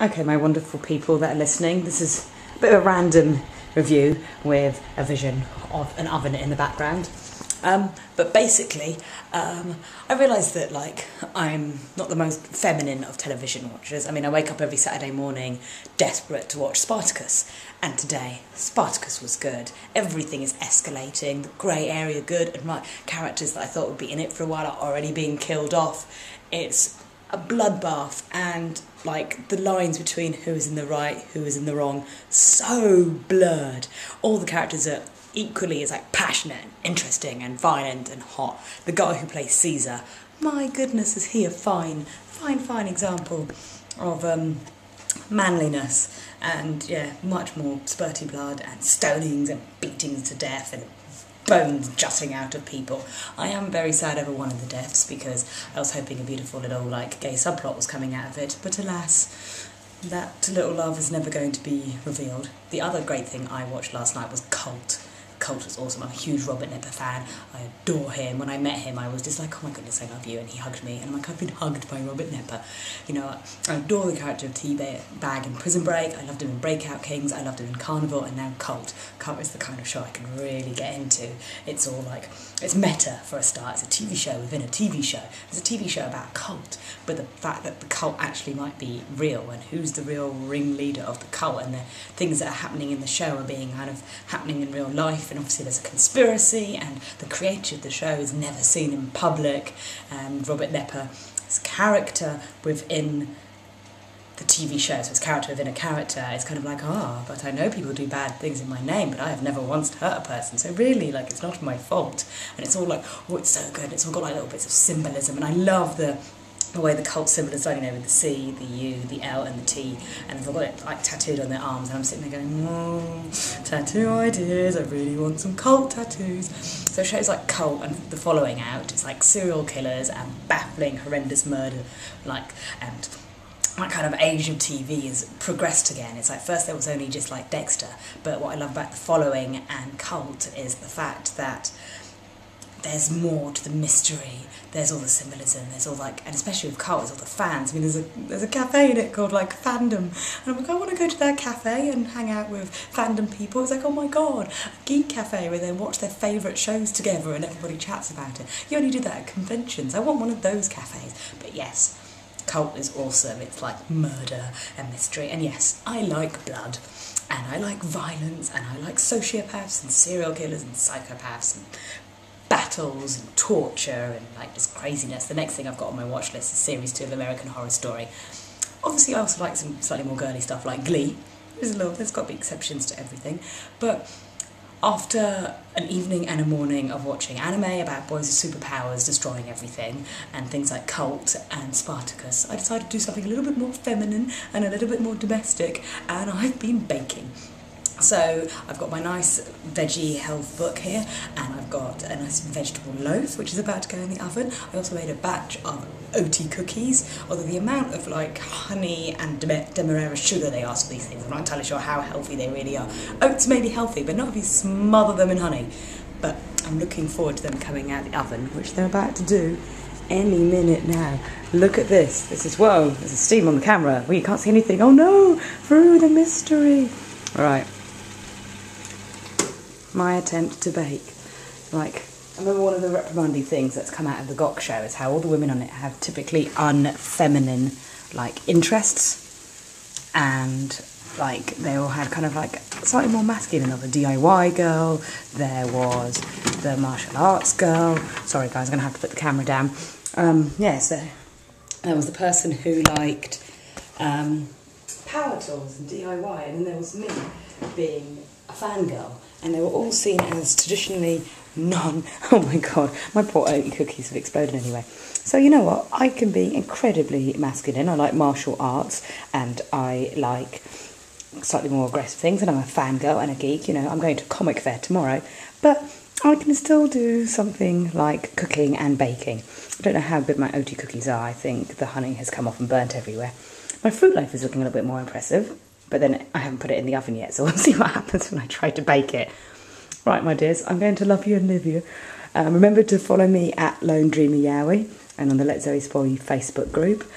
Okay, my wonderful people that are listening, this is a bit of a random review with a vision of an oven in the background. But basically, I realised that I'm not the most feminine of television watchers. I mean, I wake up every Saturday morning desperate to watch Spartacus, and today Spartacus was good. Everything is escalating, the grey area good, and characters that I thought would be in it for a while are already being killed off. It's a bloodbath, and the lines between who is in the right, who is in the wrong, so blurred. All the characters are equally as passionate and interesting and violent and hot. The guy who plays Caesar, my goodness, is he a fine example of manliness, and yeah, much more spurty blood and stonings and beatings to death and bones jutting out of people. I am very sad over one of the deaths because I was hoping a beautiful little gay subplot was coming out of it, but alas, that little love is never going to be revealed. The other great thing I watched last night was Cult. Cult was awesome. I'm a huge Robert Nepper fan. I adore him. When I met him, I was just like, oh my goodness, I love you. And he hugged me. And I'm like, I've been hugged by Robert Nepper. You know, I adore the character of T-Bag in Prison Break. I loved him in Breakout Kings. I loved him in Carnival. And now Cult. Cult is the kind of show I can really get into. It's all it's meta for a start. It's a TV show within a TV show. It's a TV show about a cult. But the fact that the cult actually might be real, and who's the real ringleader of the cult, and the things that are happening in the show are being happening in real life. And obviously there's a conspiracy, and the creator of the show is never seen in public, and Robert Nepper's character within the TV show, so his character within a character, is but I know people do bad things in my name, but I have never once hurt a person, so really, it's not my fault. And it's all oh, it's so good, it's all got little bits of symbolism, and I love the way the cult symbol is done, with the C, the U, the L and the T, and they've got it tattooed on their arms, and I'm sitting there going, tattoo ideas, I really want some cult tattoos. So shows like Cult and the following out, it's serial killers and baffling, horrendous murder, and that kind of age of TV has progressed again. It's first there was only just Dexter, but what I love about the following and Cult is the fact that there's more to the mystery. There's all the symbolism. There's all and especially with Cult, there's all the fans. I mean, there's a cafe in it called Fandom, and I'm I want to go to that cafe and hang out with fandom people. It's oh my god, a geek cafe where they watch their favourite shows together and everybody chats about it. You only do that at conventions. I want one of those cafes. But yes, Cult is awesome. It's murder and mystery, and yes, I like blood, and I like violence, and I like sociopaths and serial killers and psychopaths and battles and torture and just craziness. The next thing I've got on my watch list is Series 2 of American Horror Story. Obviously I also like some slightly more girly stuff like Glee. There's got to be exceptions to everything, but after an evening and a morning of watching anime about boys with superpowers destroying everything and things like Cult and Spartacus, I decided to do something a little bit more feminine and a little bit more domestic, and I've been baking. So I've got my nice veggie health book here, and I've got a nice vegetable loaf which is about to go in the oven. I also made a batch of oaty cookies, although the amount of honey and demerara sugar they ask for these things, I'm not entirely sure how healthy they really are. Oats may be healthy, but not if you smother them in honey. But I'm looking forward to them coming out the oven, which they're about to do any minute now. Look at this. Whoa, there's a steam on the camera. Well, you can't see anything. Oh no, through the mystery. All right. My attempt to bake. I remember one of the reprimanding things that's come out of the Gok show is how all the women on it have typically unfeminine, interests, and, they all had slightly more masculine. There was a DIY girl, there was the martial arts girl. Sorry guys, I'm going to have to put the camera down. So there was the person who liked power tools and DIY, and then there was me being a fangirl. And they were all seen as traditionally oh my god, my poor oaty cookies have exploded anyway. So you know what, I can be incredibly masculine. I like martial arts, and I like slightly more aggressive things, and I'm a fangirl and a geek. I'm going to Comic Fair tomorrow, but I can still do something like cooking and baking. I don't know how good my oaty cookies are. I think the honey has come off and burnt everywhere. My fruit loaf is looking a little bit more impressive, but then I haven't put it in the oven yet, so we'll see what happens when I try to bake it. Right, my dears, I'm going to love you and live you. Remember to follow me at Lone Dreamer Yowie, and on the LZSY Facebook group.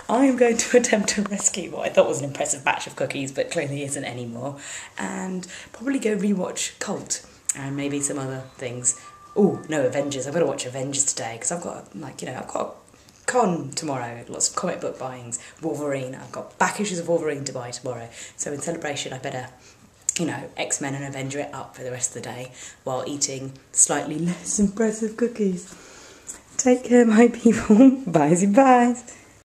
I am going to attempt to rescue what I thought was an impressive batch of cookies, but clearly isn't anymore, and probably go rewatch Cult and maybe some other things. Oh no, Avengers! I've got to watch Avengers today because I've got I've got a con tomorrow. Lots of comic book buyings. Wolverine. I've got back issues of Wolverine to buy tomorrow. So in celebration, I better, X-Men and Avenger it up for the rest of the day while eating slightly less impressive cookies. Take care, my people. Bye, bye.